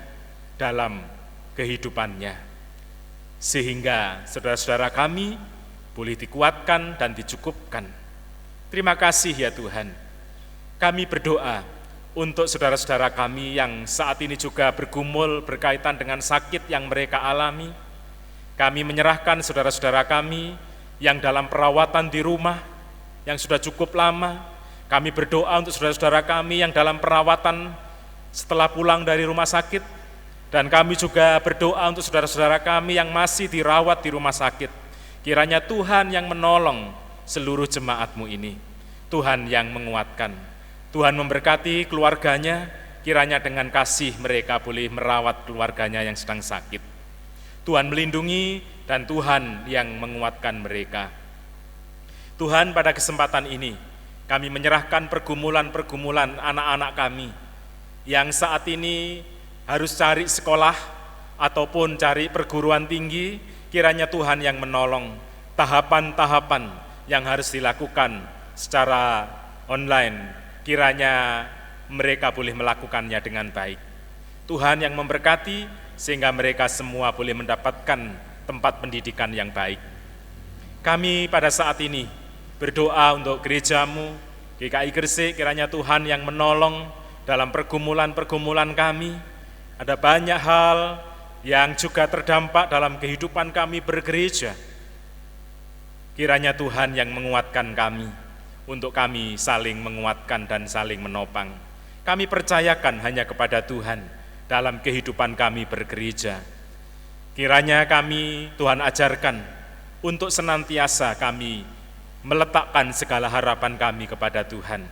dalam kehidupannya. Sehingga saudara-saudara kami boleh dikuatkan dan dicukupkan. Terima kasih ya Tuhan. Kami berdoa untuk saudara-saudara kami yang saat ini juga bergumul berkaitan dengan sakit yang mereka alami. Kami menyerahkan saudara-saudara kami yang dalam perawatan di rumah, yang sudah cukup lama. Kami berdoa untuk saudara-saudara kami yang dalam perawatan setelah pulang dari rumah sakit. Dan kami juga berdoa untuk saudara-saudara kami yang masih dirawat di rumah sakit. Kiranya Tuhan yang menolong seluruh jemaat-Mu ini. Tuhan yang menguatkan. Tuhan memberkati keluarganya, kiranya dengan kasih mereka boleh merawat keluarganya yang sedang sakit. Tuhan melindungi dan Tuhan yang menguatkan mereka. Tuhan, pada kesempatan ini kami menyerahkan pergumulan-pergumulan anak-anak kami yang saat ini harus cari sekolah ataupun cari perguruan tinggi. Kiranya Tuhan yang menolong tahapan-tahapan yang harus dilakukan secara online. Kiranya mereka boleh melakukannya dengan baik. Tuhan yang memberkati sehingga mereka semua boleh mendapatkan tempat pendidikan yang baik. Kami pada saat ini berdoa untuk gereja-Mu GKI Gresik, kiranya Tuhan yang menolong dalam pergumulan-pergumulan kami. Ada banyak hal yang juga terdampak dalam kehidupan kami bergereja. Kiranya Tuhan yang menguatkan kami, untuk kami saling menguatkan dan saling menopang. Kami percayakan hanya kepada Tuhan dalam kehidupan kami bergereja. Kiranya kami, Tuhan ajarkan untuk senantiasa kami meletakkan segala harapan kami kepada Tuhan.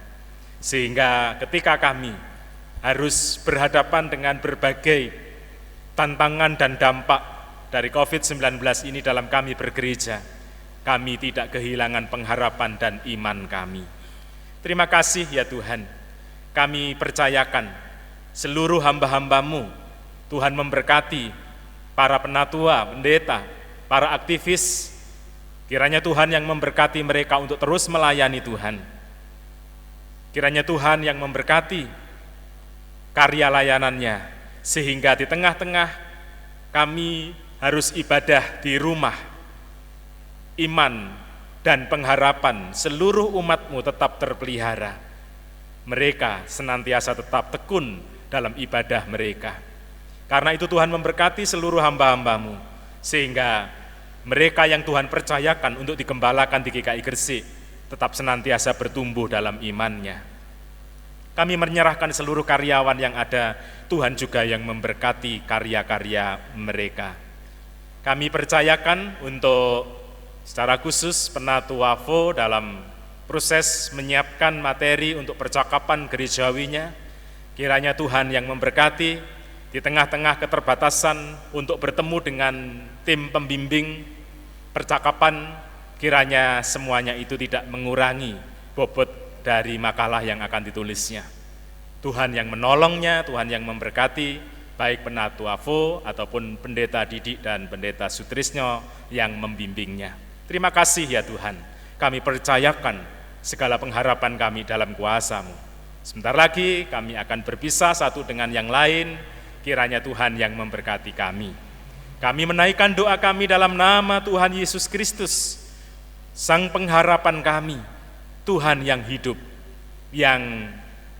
Sehingga ketika kami harus berhadapan dengan berbagai tantangan dan dampak dari COVID-19 ini dalam kami bergereja, kami tidak kehilangan pengharapan dan iman kami. Terima kasih ya Tuhan, kami percayakan seluruh hamba-hamba-Mu, Tuhan memberkati para penatua, pendeta, para aktivis, kiranya Tuhan yang memberkati mereka untuk terus melayani Tuhan. Kiranya Tuhan yang memberkati karya layanannya, sehingga di tengah-tengah kami harus ibadah di rumah, iman dan pengharapan seluruh umat-Mu tetap terpelihara. Mereka senantiasa tetap tekun dalam ibadah mereka. Karena itu Tuhan memberkati seluruh hamba-hamba-Mu, sehingga mereka yang Tuhan percayakan untuk digembalakan di GKI Gresik tetap senantiasa bertumbuh dalam imannya. Kami menyerahkan seluruh karyawan yang ada, Tuhan juga yang memberkati karya-karya mereka. Kami percayakan untuk secara khusus Penatua Vo dalam proses menyiapkan materi untuk percakapan gerejawinya. Kiranya Tuhan yang memberkati di tengah-tengah keterbatasan untuk bertemu dengan tim pembimbing percakapan, kiranya semuanya itu tidak mengurangi bobot dari makalah yang akan ditulisnya. Tuhan yang menolongnya, Tuhan yang memberkati, baik Penatua Vo ataupun Pendeta Didik dan Pendeta Sutrisno yang membimbingnya. Terima kasih ya Tuhan, kami percayakan segala pengharapan kami dalam kuasa-Mu. Sebentar lagi kami akan berpisah satu dengan yang lain, kiranya Tuhan yang memberkati kami. Kami menaikkan doa kami dalam nama Tuhan Yesus Kristus. Sang pengharapan kami, Tuhan yang hidup, yang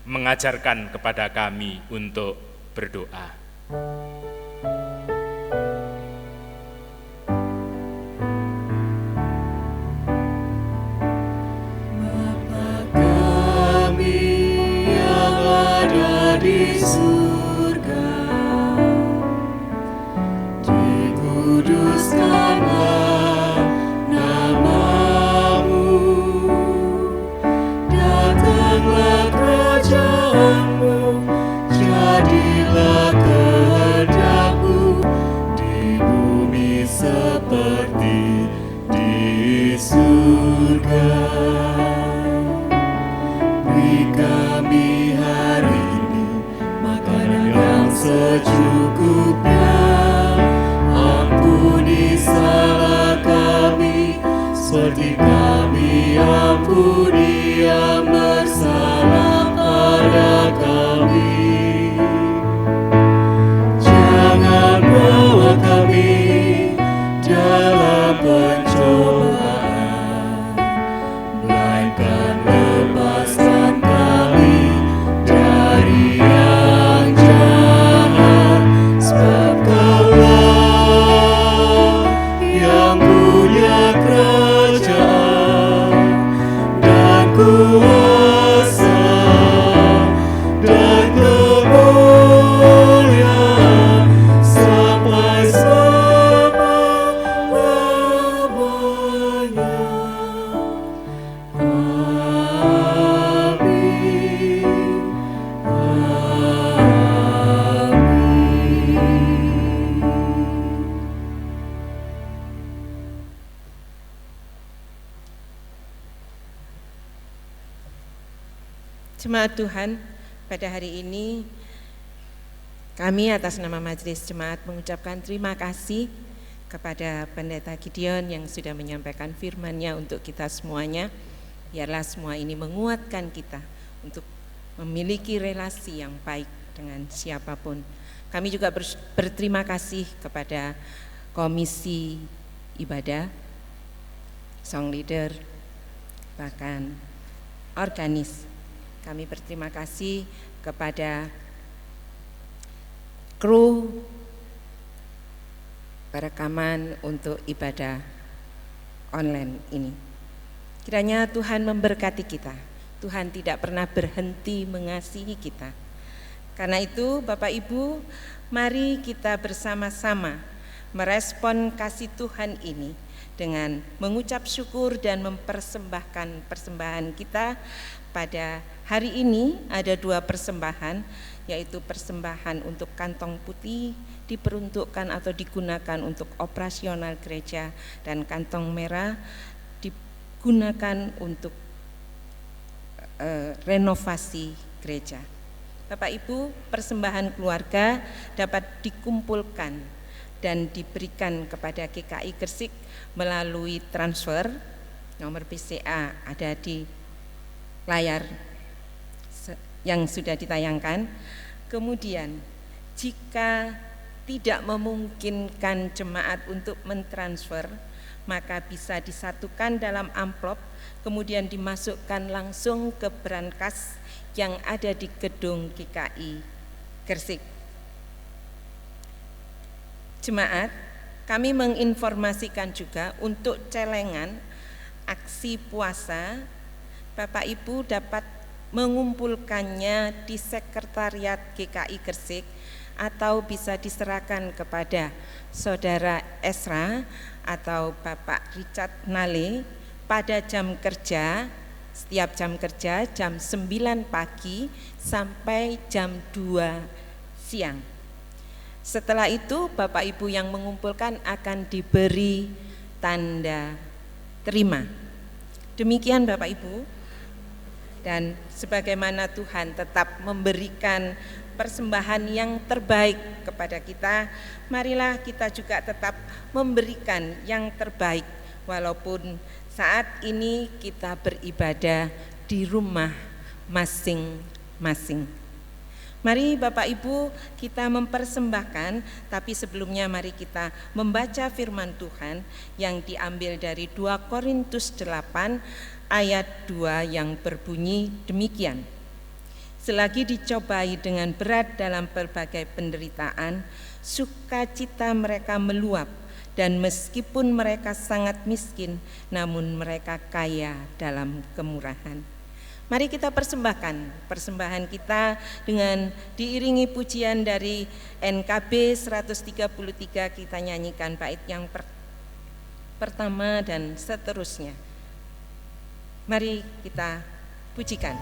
mengajarkan kepada kami untuk berdoa. Bapa kami yang ada di surga, dikuduskanlah nama-Mu, datanglah kerajaan-Mu, jadilah kehendak-Mu di bumi seperti di surga. Beri kami hari ini makanan yang secukupnya, ampuni salah kami seperti kami ampuni yang bersalah pada kami. Jangan bawa kami dalam pencobaan, melainkan lepaskan kami dari yang jahat, sebab Kaulah yang punya kerajaan dan kuasa dan kemuliaan sampai selama-lamanya. Amin. Jemaat Tuhan, pada hari ini kami atas nama Majelis Jemaat mengucapkan terima kasih kepada Pendeta Gideon yang sudah menyampaikan firman-Nya untuk kita semuanya. Biarlah semua ini menguatkan kita untuk memiliki relasi yang baik dengan siapapun. Kami juga berterima kasih kepada Komisi Ibadah, Song Leader, bahkan organis. Kami berterima kasih kepada kru perekaman untuk ibadah online ini. Kiranya Tuhan memberkati kita. Tuhan tidak pernah berhenti mengasihi kita. Karena itu Bapak Ibu, mari kita bersama-sama merespon kasih Tuhan ini dengan mengucap syukur dan mempersembahkan persembahan kita. Pada hari ini ada 2 persembahan, yaitu persembahan untuk kantong putih diperuntukkan atau digunakan untuk operasional gereja, dan kantong merah digunakan untuk renovasi gereja. Bapak Ibu, persembahan keluarga dapat dikumpulkan dan diberikan kepada GKI Gresik melalui transfer. Nomor BCA ada di layar yang sudah ditayangkan. Kemudian jika tidak memungkinkan jemaat untuk mentransfer, maka bisa disatukan dalam amplop, kemudian dimasukkan langsung ke brankas yang ada di gedung GKI Gresik. Jemaat, kami menginformasikan juga untuk celengan aksi puasa, Bapak Ibu dapat mengumpulkannya di sekretariat GKI Gresik atau bisa diserahkan kepada Saudara Esra atau Bapak Richard Nale pada jam kerja, setiap jam kerja jam 9 pagi sampai jam 2 siang. Setelah itu Bapak Ibu yang mengumpulkan akan diberi tanda terima. Demikian Bapak Ibu. Dan sebagaimana Tuhan tetap memberikan persembahan yang terbaik kepada kita, marilah kita juga tetap memberikan yang terbaik walaupun saat ini kita beribadah di rumah masing-masing. Mari Bapak Ibu kita mempersembahkan, tapi sebelumnya mari kita membaca firman Tuhan yang diambil dari 2 Korintus 8 ayat 2 yang berbunyi demikian. Selagi dicobai dengan berat dalam berbagai penderitaan, sukacita mereka meluap, dan meskipun mereka sangat miskin, namun mereka kaya dalam kemurahan. Mari kita persembahkan persembahan kita dengan diiringi pujian dari NKB 133, kita nyanyikan bait yang pertama dan seterusnya. Mari kita pujikan.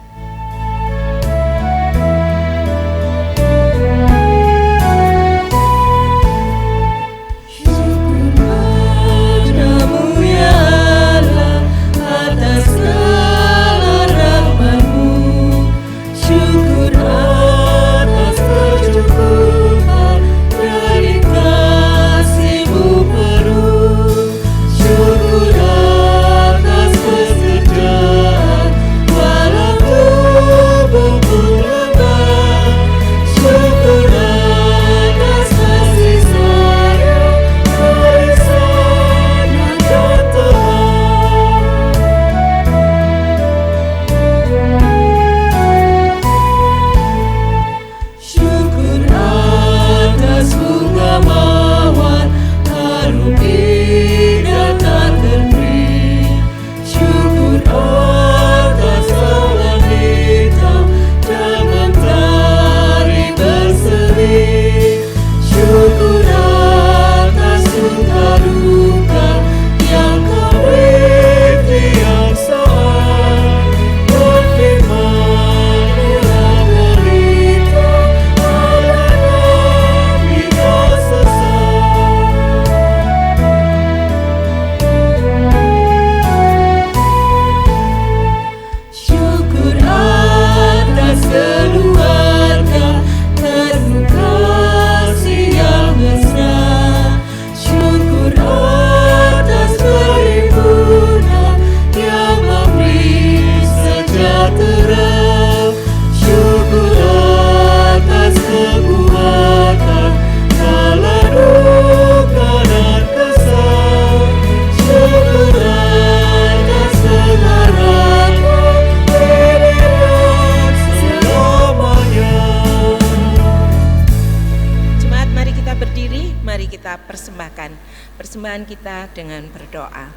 Persembahan kita dengan berdoa.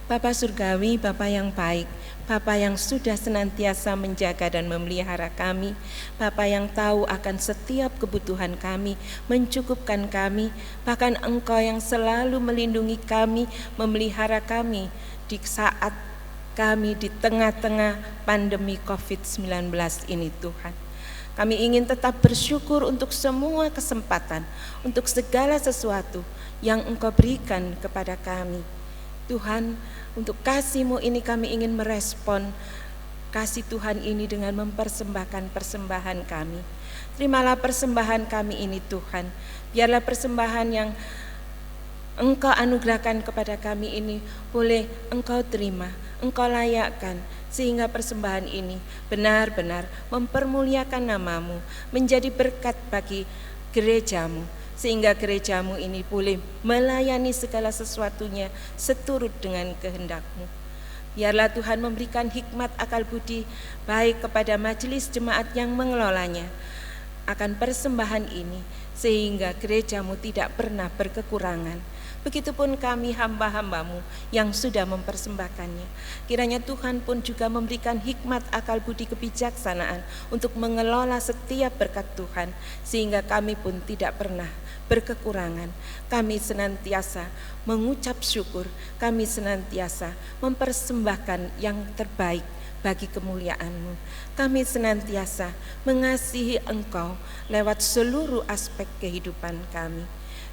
Bapa Surgawi, Bapa yang baik, Bapa yang sudah senantiasa menjaga dan memelihara kami, Bapa yang tahu akan setiap kebutuhan kami, mencukupkan kami, bahkan Engkau yang selalu melindungi kami, memelihara kami di saat kami di tengah-tengah pandemi COVID-19 ini Tuhan. Kami ingin tetap bersyukur untuk semua kesempatan, untuk segala sesuatu yang Engkau berikan kepada kami. Tuhan, untuk kasih-Mu ini kami ingin merespon kasih Tuhan ini dengan mempersembahkan persembahan kami. Terimalah persembahan kami ini Tuhan. Biarlah persembahan yang Engkau anugerahkan kepada kami ini boleh Engkau terima, Engkau layakkan, sehingga persembahan ini benar-benar mempermuliakan nama-Mu, menjadi berkat bagi gereja-Mu, sehingga gereja-Mu ini boleh melayani segala sesuatunya seturut dengan kehendak-Mu. Biarlah Tuhan memberikan hikmat akal budi baik kepada majelis jemaat yang mengelolanya akan persembahan ini, sehingga gereja-Mu tidak pernah berkekurangan. Begitupun kami hamba-hamba-Mu yang sudah mempersembahkannya. Kiranya Tuhan pun juga memberikan hikmat akal budi kebijaksanaan untuk mengelola setiap berkat Tuhan, sehingga kami pun tidak pernah berkekurangan. Kami senantiasa mengucap syukur, kami senantiasa mempersembahkan yang terbaik bagi kemuliaan-Mu. Kami senantiasa mengasihi Engkau lewat seluruh aspek kehidupan kami.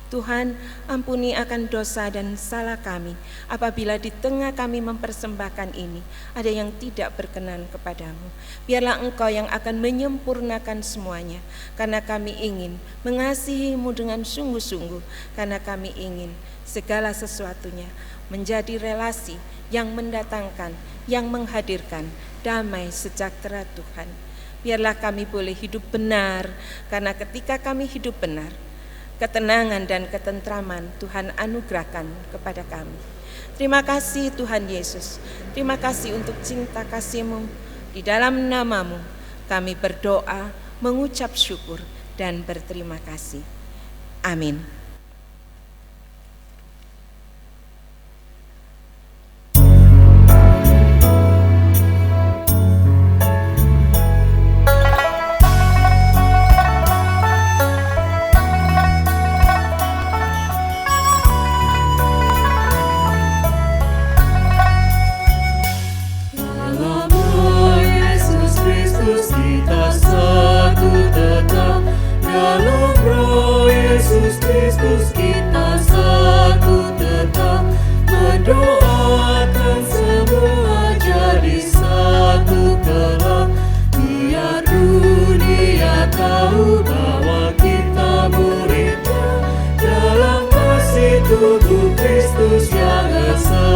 Tuhan, ampuni akan dosa dan salah kami apabila di tengah kami mempersembahkan ini ada yang tidak berkenan kepadamu. Biarlah Engkau yang akan menyempurnakan semuanya, karena kami ingin mengasihi-Mu dengan sungguh-sungguh, karena kami ingin segala sesuatunya menjadi relasi yang mendatangkan, yang menghadirkan damai sejahtera Tuhan. biarlah kami boleh hidup benar, karena ketika kami hidup benar, ketenangan dan ketentraman Tuhan anugerahkan kepada kami. Terima kasih Tuhan Yesus, terima kasih untuk cinta kasih-Mu. Di dalam nama-Mu kami berdoa, mengucap syukur dan berterima kasih. Amin. Tubuh Kristus yang esa.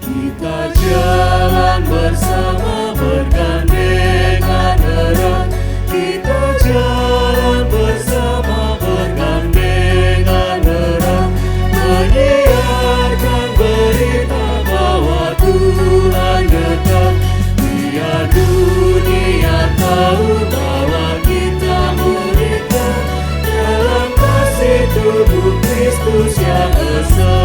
Kita jalan bersama bergandengan erat. Kita jalan bersama bergandengan erat, menyiarkan berita bahwa Tuhan dekat. Biar dunia tahu bahwa kita muridnya dalam kasih tubuh Kristus yang esa.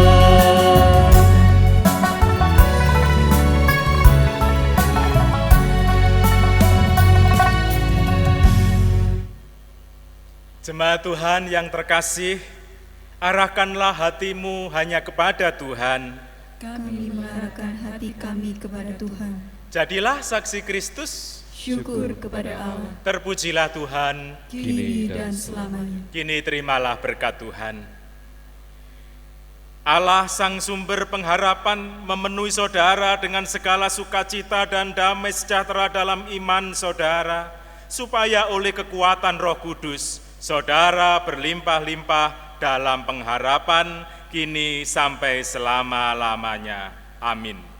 Jemaat Tuhan yang terkasih, arahkanlah hatimu hanya kepada Tuhan. Kami mengarahkan hati kami kepada Tuhan. Jadilah saksi Kristus. Syukur kepada Allah, Terpujilah Tuhan. kini dan selamanya. Kini terimalah berkat Tuhan. Allah Sang Sumber Pengharapan memenuhi saudara dengan segala sukacita dan damai sejahtera dalam iman saudara, supaya oleh kekuatan Roh Kudus, saudara berlimpah-limpah dalam pengharapan kini sampai selama-lamanya. Amin.